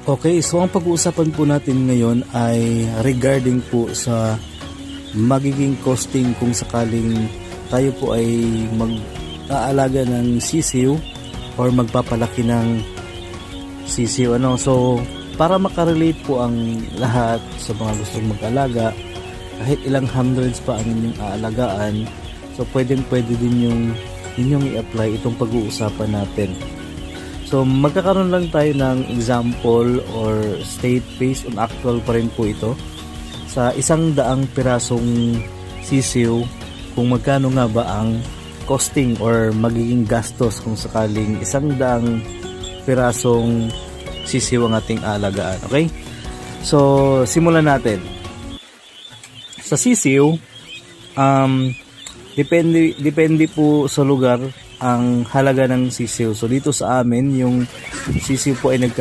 Okay, so ang pag-uusapan po natin ngayon ay regarding po sa magiging costing kung sakaling tayo po ay mag-aalaga ng sisiw or magpapalaki ng sisiw. So para makarelate po ang lahat sa mga gustong mag-alaga, kahit ilang hundreds pa ang inyong aalagaan, so pwede din yung inyong i-apply itong pag-uusapan natin. So magkakaroon lang tayo ng example or state based on actual pa rin po ito sa 100 pirasong sisiw, kung magkano nga ba ang costing or magiging gastos kung sakaling 100 pirasong sisiw ang ating alagaan. Okay? So simulan natin. Sa sisiw, depende po sa lugar ang halaga ng sisiw. So dito sa amin, yung sisiw po ay